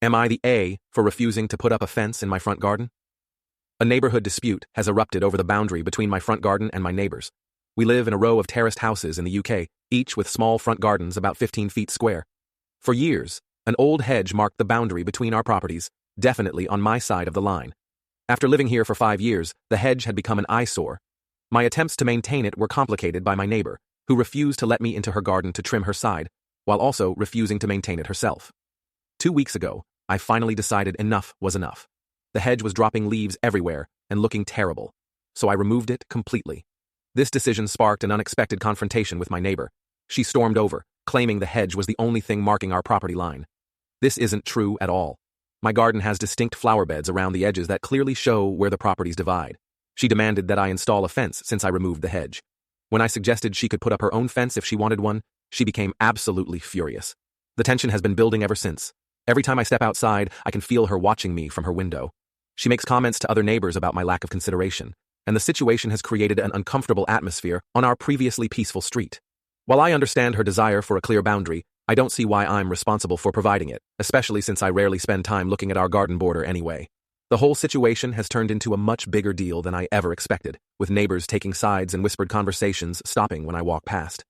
Am I the A for refusing to put up a fence in my front garden? A neighborhood dispute has erupted over the boundary between my front garden and my neighbors. We live in a row of terraced houses in the UK, each with small front gardens about 15 feet square. For years, an old hedge marked the boundary between our properties, definitely on my side of the line. After living here for 5 years, the hedge had become an eyesore. My attempts to maintain it were complicated by my neighbor, who refused to let me into her garden to trim her side, while also refusing to maintain it herself. 2 weeks ago, I finally decided enough was enough. The hedge was dropping leaves everywhere and looking terrible, so I removed it completely. This decision sparked an unexpected confrontation with my neighbor. She stormed over, claiming the hedge was the only thing marking our property line. This isn't true at all. My garden has distinct flower beds around the edges that clearly show where the properties divide. She demanded that I install a fence since I removed the hedge. When I suggested she could put up her own fence if she wanted one, she became absolutely furious. The tension has been building ever since. Every time I step outside, I can feel her watching me from her window. She makes comments to other neighbors about my lack of consideration, and the situation has created an uncomfortable atmosphere on our previously peaceful street. While I understand her desire for a clear boundary, I don't see why I'm responsible for providing it, especially since I rarely spend time looking at our garden border anyway. The whole situation has turned into a much bigger deal than I ever expected, with neighbors taking sides and whispered conversations stopping when I walk past.